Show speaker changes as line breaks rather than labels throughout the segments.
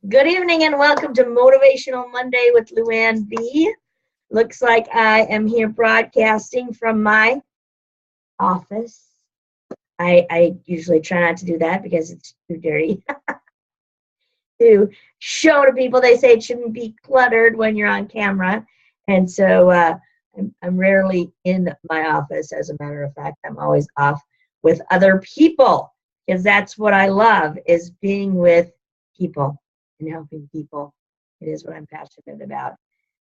Good evening and welcome to Motivational Monday with Luann B. Looks like I am here broadcasting from my office. I usually try not to do that because it's too dirty to show to people. They say it shouldn't be cluttered when you're on camera. And so I'm rarely in my office. As a matter of fact, I'm always off with other people because that's what I love, is being with people and helping people. It is what I'm passionate about.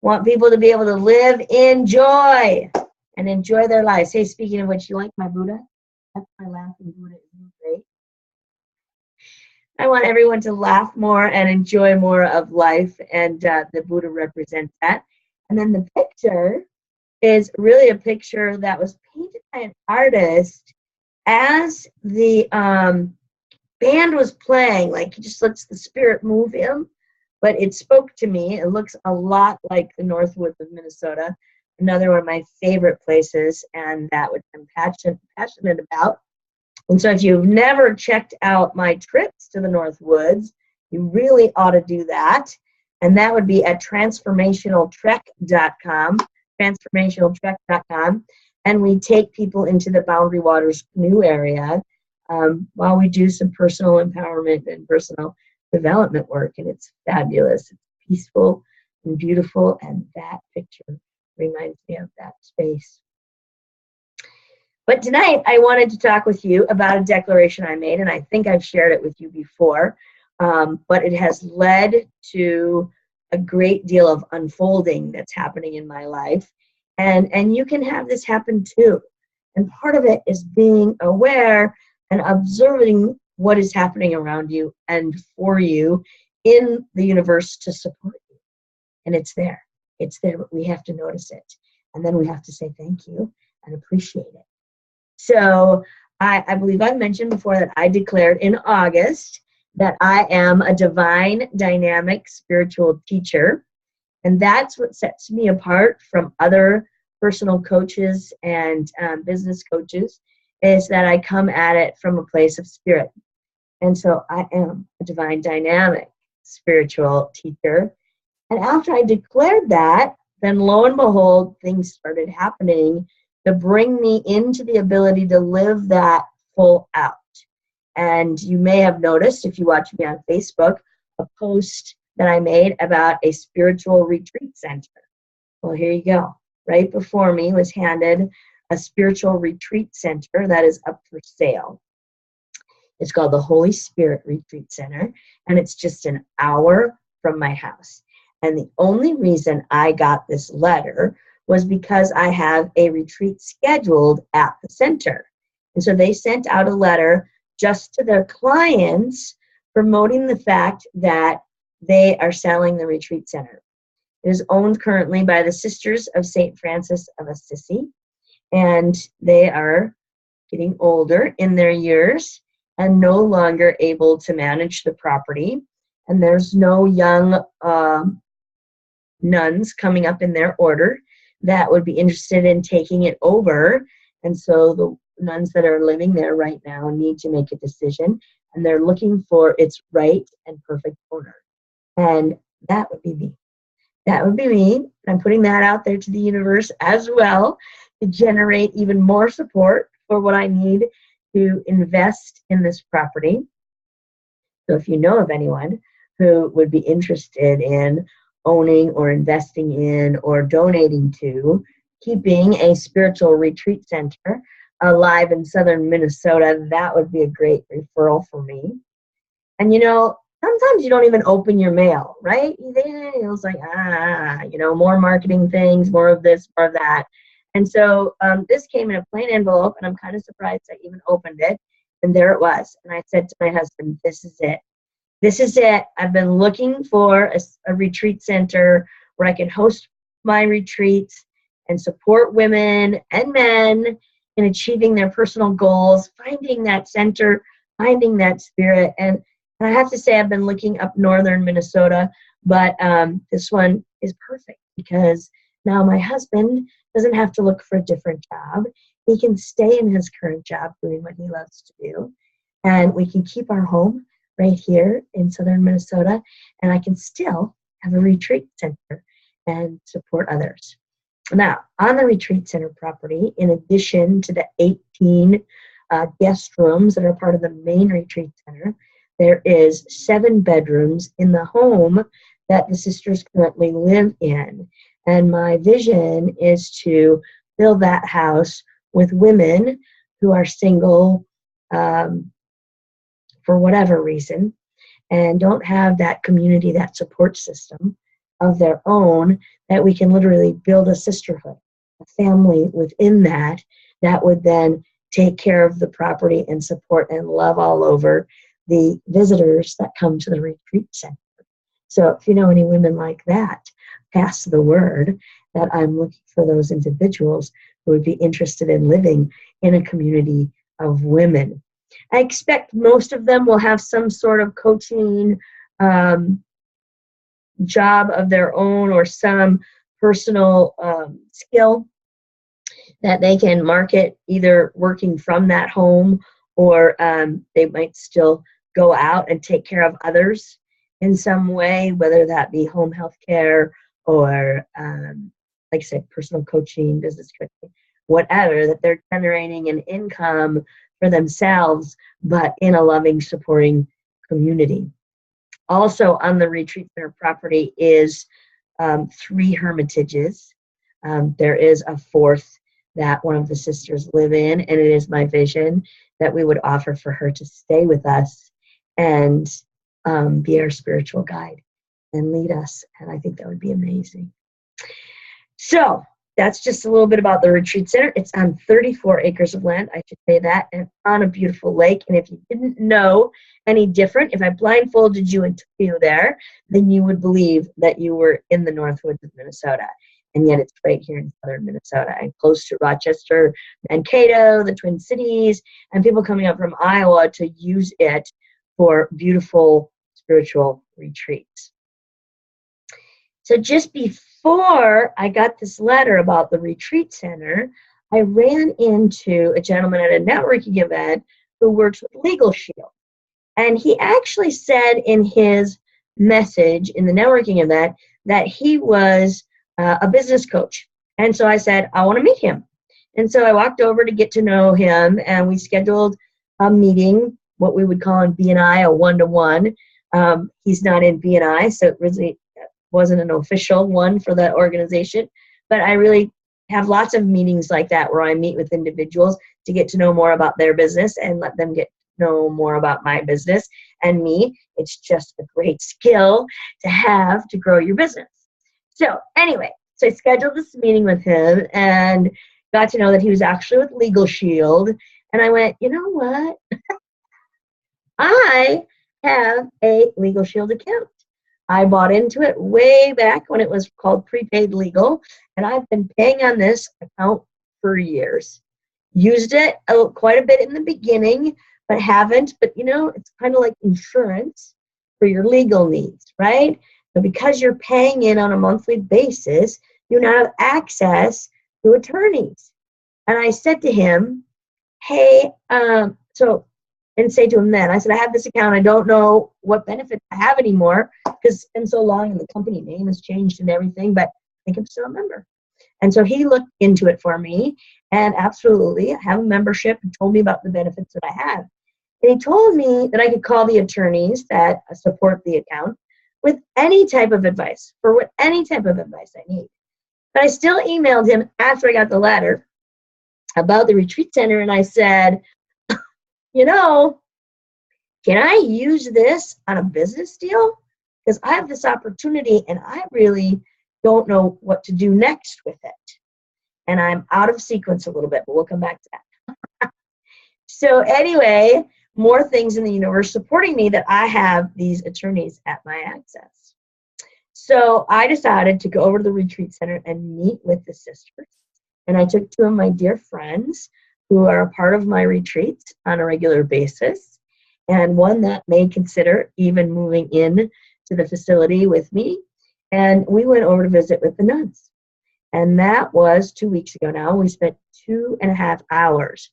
Want people to be able to live in joy and enjoy their lives. Hey, speaking of which, you like my Buddha? That's my laughing Buddha. Isn't it great? I want everyone to laugh more and enjoy more of life, and the Buddha represents that. And then the picture is really a picture that was painted by an artist as the band was playing. Like, he just lets the spirit move him, but it spoke to me. It looks a lot like the Northwoods of Minnesota, another one of my favorite places, and that which I'm passionate about. And so if you've never checked out my trips to the Northwoods, you really ought to do that. And that would be at transformationaltrek.com, transformationaltrek.com. And we take people into the Boundary Waters canoe area while we do some personal empowerment and personal development work. And it's fabulous. It's peaceful and beautiful. And that picture reminds me of that space. But tonight, I wanted to talk with you about a declaration I made, and I think I've shared it with you before, but it has led to a great deal of unfolding that's happening in my life, and you can have this happen too. And part of it is being aware and observing what is happening around you and for you in the universe to support you. And it's there. It's there, but we have to notice it. And then we have to say thank you and appreciate it. So I believe I mentioned before that I declared in August that I am a divine, dynamic, spiritual teacher. And that's what sets me apart from other personal coaches and business coaches, is that I come at it from a place of spirit. And so I am a divine, dynamic, spiritual teacher. And after I declared that, then lo and behold, things started happening to bring me into the ability to live that full out. And you may have noticed, if you watch me on Facebook, a post that I made about a spiritual retreat center. Well, here you go. Right before me was handed a spiritual retreat center that is up for sale. It's called the Holy Spirit Retreat Center, and it's just an hour from my house. And the only reason I got this letter was because I have a retreat scheduled at the center. And so they sent out a letter just to their clients promoting the fact that they are selling the retreat center. It is owned currently by the Sisters of St. Francis of Assisi, and they are getting older in their years and no longer able to manage the property. And there's no young nuns coming up in their order that would be interested in taking it over. And so the nuns that are living there right now need to make a decision, and they're looking for its right and perfect owner. And that would be me. That would be me. I'm putting that out there to the universe as well to generate even more support for what I need to invest in this property. So if you know of anyone who would be interested in owning or investing in or donating to keeping a spiritual retreat center alive in southern Minnesota, that would be a great referral for me. And sometimes you don't even open your mail, right? It's like, more marketing things, more of this, more of that. And so this came in a plain envelope, and I'm kind of surprised I even opened it. And there it was. And I said to my husband, this is it. This is it. I've been looking for a retreat center where I can host my retreats and support women and men in achieving their personal goals, finding that center, finding that spirit. And I have to say, I've been looking up northern Minnesota, but this one is perfect because now my husband doesn't have to look for a different job. He can stay in his current job doing what he loves to do. And we can keep our home. right here in southern Minnesota, and I can still have a retreat center and support others. Now, on the retreat center property, in addition to the 18 guest rooms that are part of the main retreat center, there is 7 bedrooms in the home that the sisters currently live in. And my vision is to fill that house with women who are single for whatever reason and don't have that community, that support system of their own, that we can literally build a sisterhood, a family within that, that would then take care of the property and support and love all over the visitors that come to the retreat center. So if you know any women like that, pass the word that I'm looking for those individuals who would be interested in living in a community of women. I expect most of them will have some sort of coaching job of their own or some personal skill that they can market, either working from that home or they might still go out and take care of others in some way, whether that be home health care or, like I said, personal coaching, business coaching, whatever, that they're generating an income for themselves, but in a loving, supporting community. Also on the retreat center property is 3 hermitages. There is a 4th that one of the sisters live in, and it is my vision that we would offer for her to stay with us and be our spiritual guide and lead us. And I think that would be amazing. So that's just a little bit about the retreat center. It's on 34 acres of land, I should say that, and on a beautiful lake. And if you didn't know any different, if I blindfolded you and took you there, then you would believe that you were in the Northwoods of Minnesota. And yet it's right here in southern Minnesota and close to Rochester, Mankato, the Twin Cities, and people coming up from Iowa to use it for beautiful spiritual retreats. So just before I got this letter about the retreat center, I ran into a gentleman at a networking event who works with LegalShield. And he actually said in his message in the networking event that he was a business coach. And so I said, I want to meet him. And so I walked over to get to know him, and we scheduled a meeting, what we would call in BNI a one-to-one. He's not in BNI, so it really wasn't an official one for the organization. But I really have lots of meetings like that where I meet with individuals to get to know more about their business and let them get to know more about my business and me. It's just a great skill to have to grow your business. So anyway, so I scheduled this meeting with him and got to know that he was actually with LegalShield. And I went, you know what? I have a LegalShield account. I bought into it way back when it was called Prepaid Legal, and I've been paying on this account for years. Used it quite a bit in the beginning, but haven't. But you know, it's kind of like insurance for your legal needs, right? So because you're paying in on a monthly basis, you now have access to attorneys. And I said to him, hey, and say to him then, I said, I have this account. I don't know what benefits I have anymore because it's been so long and the company name has changed and everything, but I think I'm still a member. And so he looked into it for me and absolutely have a membership and told me about the benefits that I have. And he told me that I could call the attorneys that support the account with any type of advice, for what any type of advice I need. But I still emailed him after I got the letter about the retreat center, and I said, you know, can I use this on a business deal? Because I have this opportunity and I really don't know what to do next with it. And I'm out of sequence a little bit, but we'll come back to that. So anyway, more things in the universe supporting me that I have these attorneys at my access. So I decided to go over to the retreat center and meet with the sisters. And I took 2 of my dear friends who are a part of my retreats on a regular basis, and one that may consider even moving in to the facility with me. And we went over to visit with the nuns. And that was 2 weeks ago now. We spent 2.5 hours.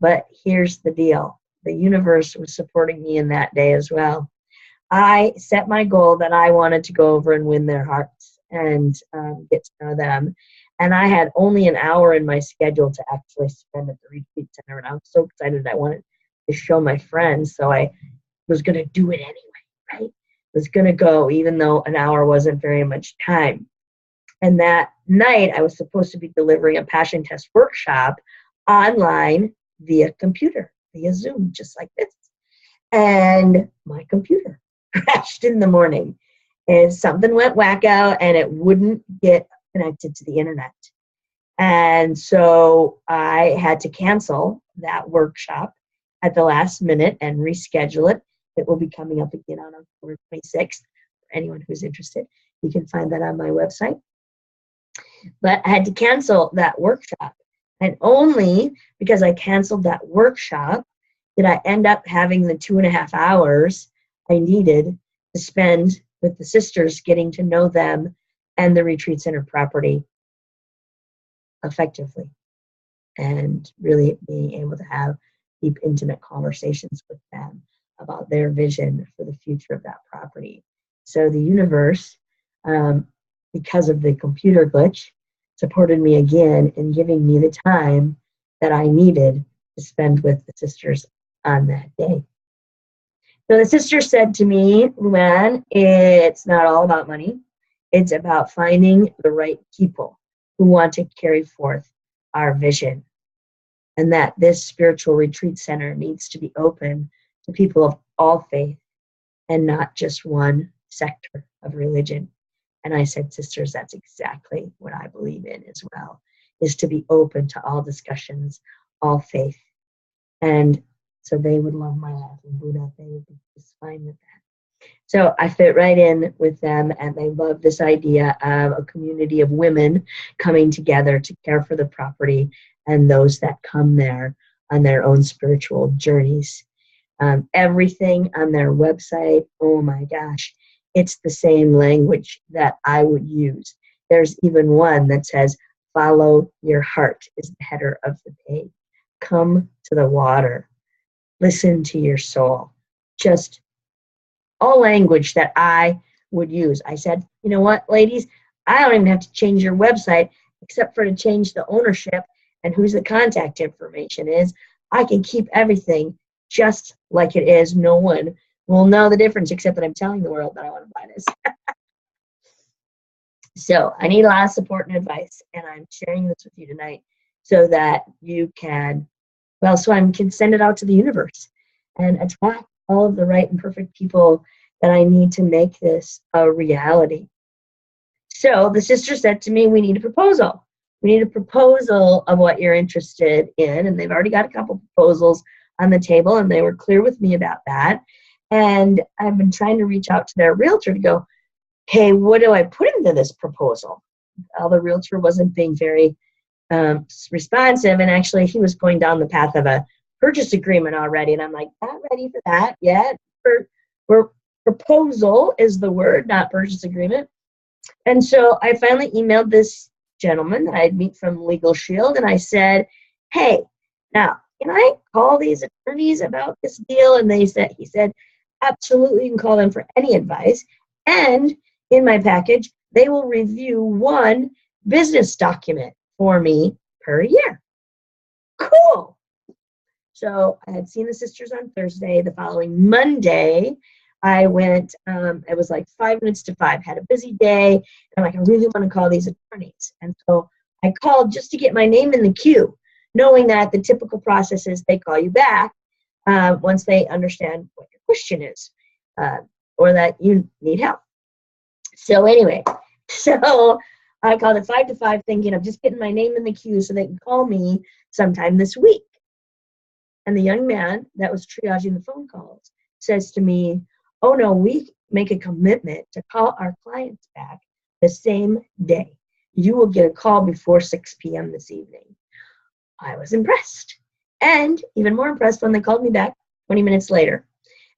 But here's the deal. the universe was supporting me in that day as well. I set my goal that I wanted to go over and win their hearts and get to know them. And I had only an hour in my schedule to actually spend at the retreat center. And I was so excited. I wanted to show my friends. So I was going to do it anyway, right? I was going to go, even though an hour wasn't very much time. And that night, I was supposed to be delivering a passion test workshop online via computer, via Zoom, just like this. And my computer crashed in the morning. And something went wacko, and it wouldn't get connected to the internet. And so I had to cancel that workshop at the last minute and reschedule it. It will be coming up again on October 26th. For anyone who's interested, you can find that on my website. But I had to cancel that workshop. And only because I canceled that workshop did I end up having the 2.5 hours I needed to spend with the sisters, getting to know them and the retreat center property effectively, and really being able to have deep, intimate conversations with them about their vision for the future of that property. So the universe, because of the computer glitch, supported me again in giving me the time that I needed to spend with the sisters on that day. So the sister said to me, Luann, it's not all about money. It's about finding the right people who want to carry forth our vision. And that this spiritual retreat center needs to be open to people of all faith and not just one sector of religion. And I said, sisters, that's exactly what I believe in as well, is to be open to all discussions, all faith. And so they would love my laughing Buddha. They would be just fine with that. So I fit right in with them, and they love this idea of a community of women coming together to care for the property and those that come there on their own spiritual journeys. Everything on their website, oh my gosh, it's the same language that I would use. There's even one that says, follow your heart is the header of the page. Come to the water. Listen to your soul. Just all language that I would use. I said, you know what, ladies, I don't even have to change your website except for to change the ownership and whose the contact information is. I can keep everything just like it is. No one will know the difference except that I'm telling the world that I want to buy this. So I need a lot of support and advice, and I'm sharing this with you tonight so that you can, well, so I can send it out to the universe and attract all of the right and perfect people that I need to make this a reality. So the sister said to me, we need a proposal. We need a proposal of what you're interested in. And they've already got a couple proposals on the table, and they were clear with me about that. And I've been trying to reach out to their realtor to go, hey, what do I put into this proposal? Well, the realtor wasn't being very responsive, and actually he was going down the path of a purchase agreement already. And I'm like, not ready for that yet. Proposal is the word, not purchase agreement. And so I finally emailed this gentleman that I'd meet from LegalShield, and I said, hey, now, can I call these attorneys about this deal? And he said, absolutely, you can call them for any advice. And in my package, they will review one business document for me per year. Cool. So I had seen the sisters on Thursday. The following Monday, I went, it was like 5 minutes to 5, had a busy day. And I'm like, I really want to call these attorneys. And so I called just to get my name in the queue, knowing that the typical process is they call you back once they understand what your question is or that you need help. So anyway, so I called at 5 to 5 thinking of just getting my name in the queue so they can call me sometime this week. And the young man that was triaging the phone calls says to me, oh no, we make a commitment to call our clients back the same day. You will get a call before 6 p.m. this evening. I was impressed. And even more impressed when they called me back 20 minutes later.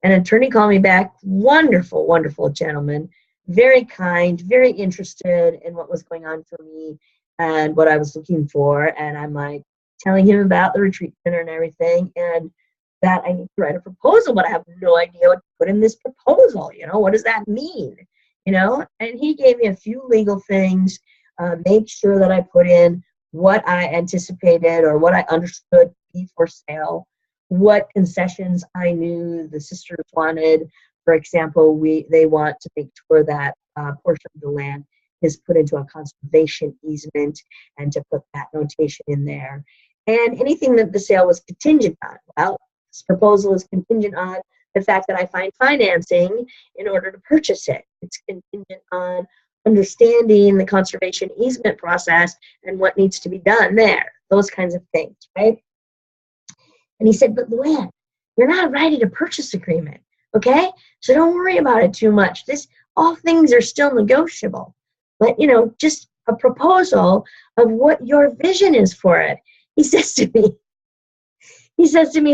An attorney called me back, wonderful, wonderful gentleman, very kind, very interested in what was going on for me and what I was looking for. And I'm like telling him about the retreat center and everything. And that I need to write a proposal, but I have no idea what to put in this proposal. What does that mean? And he gave me a few legal things, make sure that I put in what I anticipated or what I understood to be for sale, what concessions I knew the sisters wanted. For example, they want to make sure that portion of the land is put into a conservation easement and to put that notation in there. And anything that the sale was contingent on. Well, this proposal is contingent on the fact that I find financing in order to purchase it. It's contingent on understanding the conservation easement process and what needs to be done there. Those kinds of things, right? And he said, but Luann, you're not writing a purchase agreement, okay? So don't worry about it too much. All things are still negotiable. But, just a proposal of what your vision is for it. He says to me,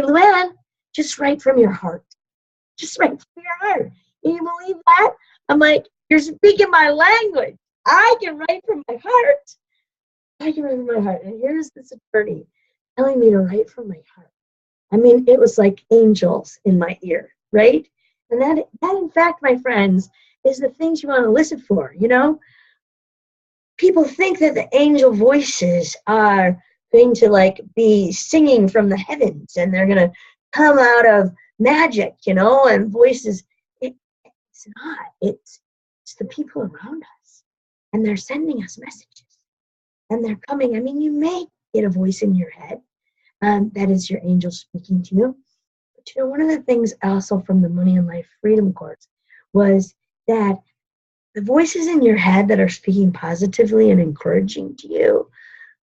Luann, just write from your heart. Just write from your heart. Can you believe that? I'm like, you're speaking my language. I can write from my heart. I can write from my heart. And here's this attorney telling me to write from my heart. I mean, it was like angels in my ear, right? And that in fact, my friends, is the things you want to listen for, People think that the angel voices are going to be singing from the heavens and they're going to come out of magic, and voices. It's not. It's the people around us, and they're sending us messages, and they're coming. I mean, you may get a voice in your head that is your angel speaking to you. But one of the things also from the Money and Life Freedom Course was that the voices in your head that are speaking positively and encouraging to you,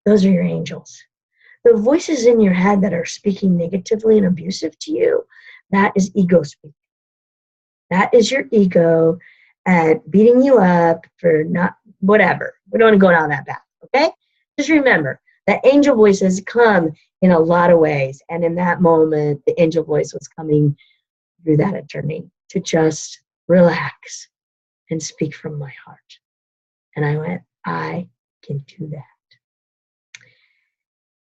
those are your angels. The voices in your head that are speaking negatively and abusive to you, that is ego speaking. That is your ego beating you up for not whatever. We don't want to go down that path, okay? Just remember that angel voices come in a lot of ways. And in that moment, the angel voice was coming through that attorney to just relax and speak from my heart. And I went, I can do that.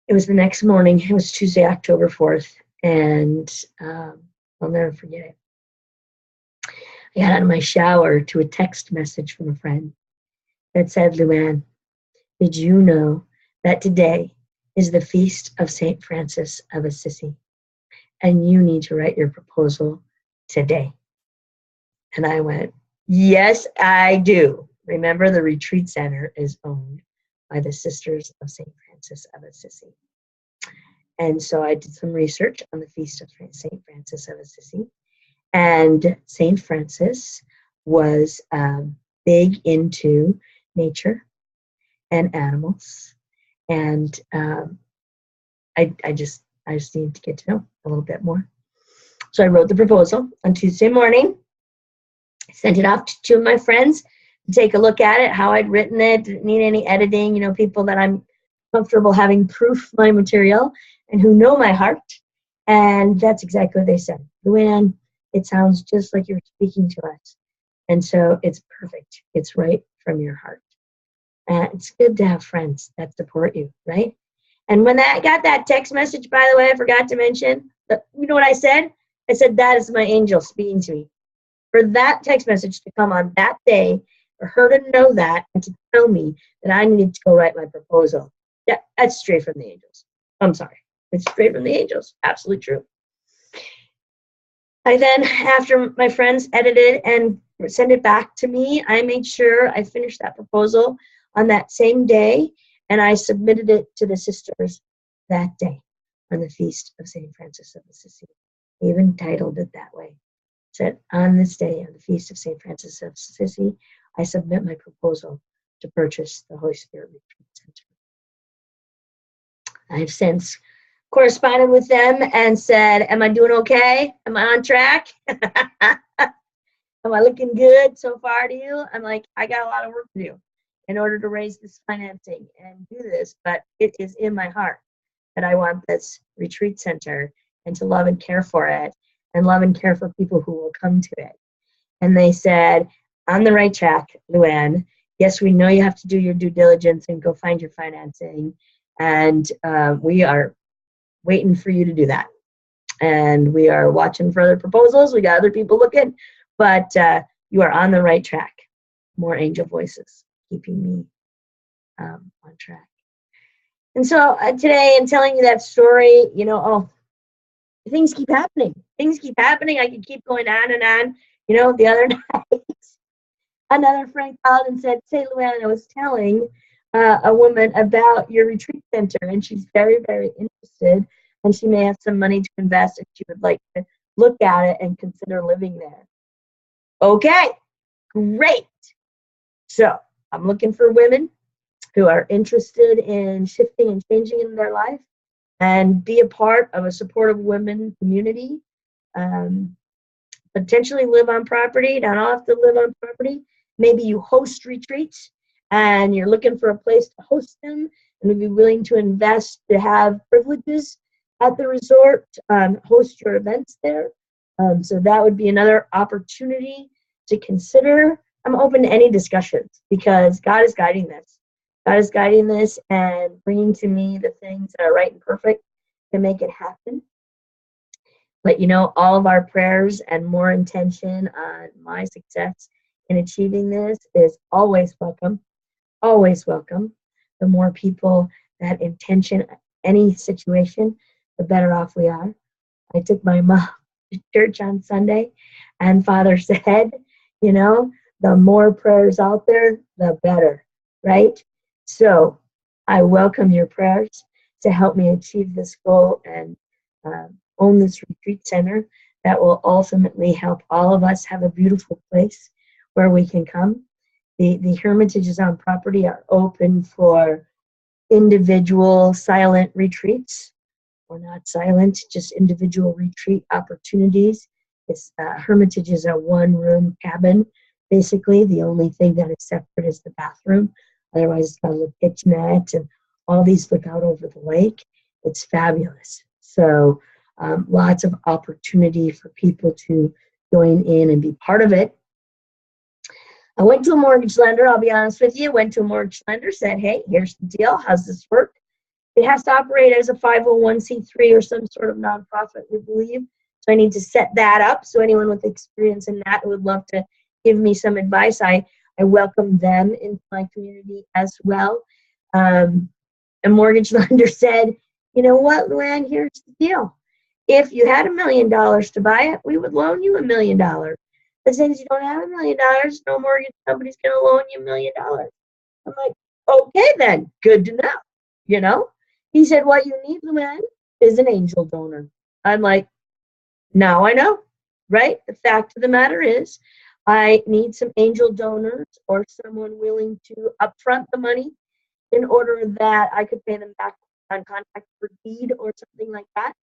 It was the next morning. It was Tuesday, October 4th. And I'll never forget it. I got out of my shower to a text message from a friend that said, Luann, did you know that today is the feast of St. Francis of Assisi? And you need to write your proposal today. And I went, yes, I do. Remember, the retreat center is owned by the Sisters of St. Francis of Assisi. And so I did some research on the feast of St. Francis of Assisi. And St. Francis was big into nature and animals. And I just needed to get to know a little bit more. So I wrote the proposal on Tuesday morning. I sent it off to two of my friends to take a look at it, how I'd written it, didn't need any editing, people that I'm comfortable having proof my material and who know my heart. And that's exactly what they said. Luann, it sounds just like you're speaking to us. And so it's perfect. It's right from your heart. And it's good to have friends that support you, right? And when I got that text message, by the way, I forgot to mention, you know what I said? I said, that is my angel speaking to me. For that text message to come on that day, for her to know that and to tell me that I needed to go write my proposal. Yeah, that's straight from the angels. I'm sorry. It's straight from the angels. Absolutely true. I then, after my friends edited and sent it back to me, I made sure I finished that proposal on that same day, and I submitted it to the sisters that day on the feast of St. Francis of Assisi. I even titled it that way. It said, on this day, on the feast of St. Francis of Assisi, I submit my proposal to purchase the Holy Spirit Retreat Center. I have since corresponded with them and said, am I doing okay? Am I on track? Am I looking good so far to you? I'm like, I got a lot of work to do in order to raise this financing and do this, but it is in my heart that I want this retreat center and to love and care for it and love and care for people who will come to it. And they said, on the right track, Luann. Yes, we know you have to do your due diligence and go find your financing. And we are waiting for you to do that. And we are watching for other proposals. We got other people looking, but you are on the right track. More angel voices keeping me on track. And so today, in telling you that story, things keep happening. Things keep happening. I could keep going on and on. The other night, another friend called and said, "Say, Luann, I was telling a woman about your retreat center, and she's very, very interested, and she may have some money to invest, and she would like to look at it and consider living there." Okay, great. So I'm looking for women who are interested in shifting and changing in their life and be a part of a supportive women community. Potentially live on property. Don't all have to live on property. Maybe you host retreats and you're looking for a place to host them and would be willing to invest to have privileges at the resort, host your events there. So that would be another opportunity to consider. I'm open to any discussions because God is guiding this. God is guiding this and bringing to me the things that are right and perfect to make it happen. But all of our prayers and more intention on my success in achieving this is always welcome. Always welcome. The more people that intention any situation, the better off we are. I took my mom to church on Sunday, and Father said, the more prayers out there, the better, right? So I welcome your prayers to help me achieve this goal and own this retreat center that will ultimately help all of us have a beautiful place where we can come. The Hermitages on property are open for individual silent retreats, or not silent, just individual retreat opportunities. Hermitage is a one-room cabin. Basically, the only thing that is separate is the bathroom. Otherwise, it's got a little kitchenette, and all these look out over the lake. It's fabulous. So lots of opportunity for people to join in and be part of it. I went to a mortgage lender, I'll be honest with you, went to a mortgage lender, said, "Hey, here's the deal. How's this work?" It has to operate as a 501c3 or some sort of nonprofit, we believe. So I need to set that up. So anyone with experience in that would love to give me some advice. I welcome them into my community as well. A mortgage lender said, "You know what, Luann, here's the deal. If you had $1 million to buy it, we would loan you $1 million. But since you don't have $1 million, no mortgage company's going to loan you $1 million." I'm like, okay then, good to know, He said, "What you need, Luann, is an angel donor." I'm like, now I know, right? The fact of the matter is, I need some angel donors or someone willing to upfront the money in order that I could pay them back on contract for deed or something like that.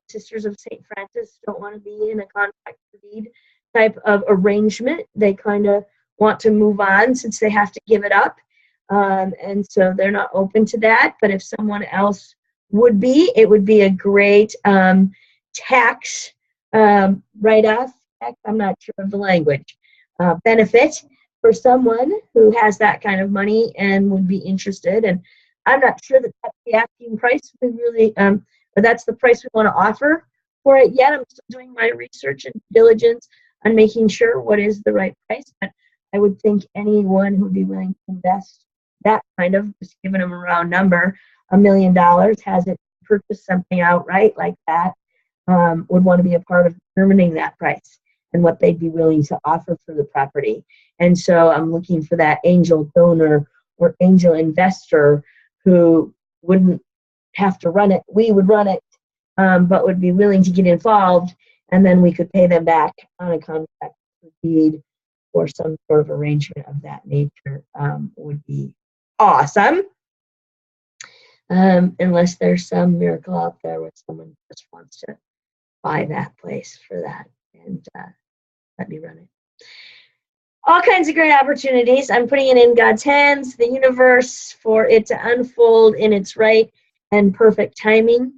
Sisters of St. Francis don't want to be in a contract for deed type of arrangement. They kind of want to move on since they have to give it up. And so they're not open to that. But if someone else would be, it would be a great tax write-off. I'm not sure of the language. Benefit for someone who has that kind of money and would be interested. And I'm not sure that that's the asking price. We really, but that's the price we want to offer for it yet. I'm still doing my research and diligence on making sure what is the right price. But I would think anyone who would be willing to invest that kind of, just giving them a round number, $1 million, hasn't purchased something outright like that, would want to be a part of determining that price and what they'd be willing to offer for the property. And so I'm looking for that angel donor or angel investor who wouldn't have to run it. We would run it, but would be willing to get involved, and then we could pay them back on a contract for deed or some sort of arrangement of that nature. Would be awesome. Unless there's some miracle out there where someone just wants to buy that place for that and let me run it. All kinds of great opportunities. I'm putting it in God's hands, the universe, for it to unfold in its right and perfect timing.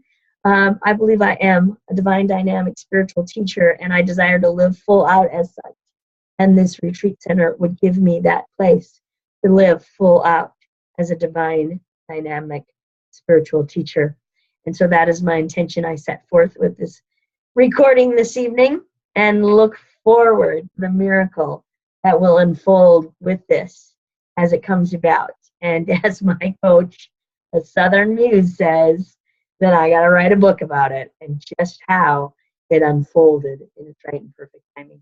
I believe I am a divine, dynamic, spiritual teacher, and I desire to live full out as such. And this retreat center would give me that place to live full out as a divine, dynamic, spiritual teacher. And so that is my intention I set forth with this recording this evening and look forward to the miracle that will unfold with this as it comes about. And as my coach, the Southern Muse, says, then I got to write a book about it and just how it unfolded in its right and perfect timing.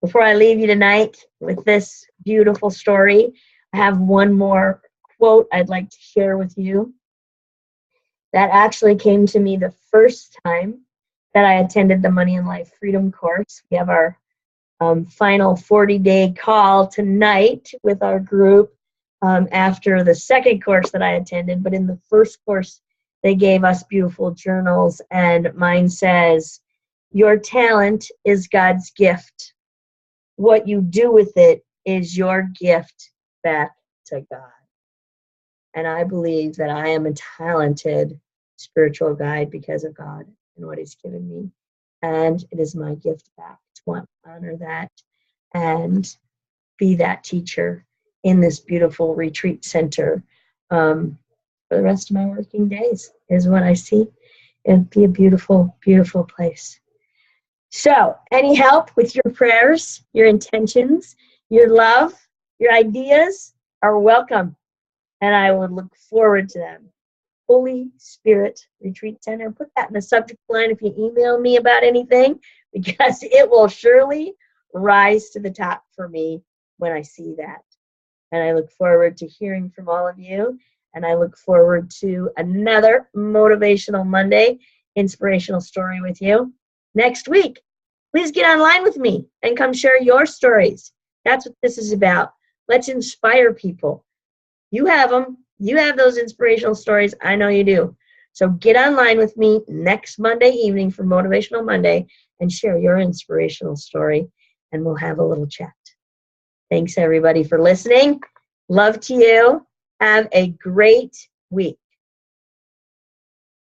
Before I leave you tonight with this beautiful story, I have one more quote I'd like to share with you that actually came to me the first time that I attended the Money and Life Freedom course. We have our final 40-day call tonight with our group after the second course that I attended. But in the first course, they gave us beautiful journals, and mine says, your talent is God's gift. What you do with it is your gift back to God. And I believe that I am a talented spiritual guide because of God and what He's given me. And it is my gift back to honor that and be that teacher in this beautiful retreat center for the rest of my working days, is what I see. It'd be a beautiful, beautiful place. So, any help with your prayers, your intentions, your love, your ideas are welcome. And I would look forward to them. Holy Spirit Retreat Center. Put that in the subject line if you email me about anything, because it will surely rise to the top for me when I see that. And I look forward to hearing from all of you. And I look forward to another Motivational Monday inspirational story with you next week. Please get online with me and come share your stories. That's what this is about. Let's inspire people. You have them. You have those inspirational stories. I know you do. So get online with me next Monday evening for Motivational Monday and share your inspirational story, and we'll have a little chat. Thanks, everybody, for listening. Love to you. Have a great week.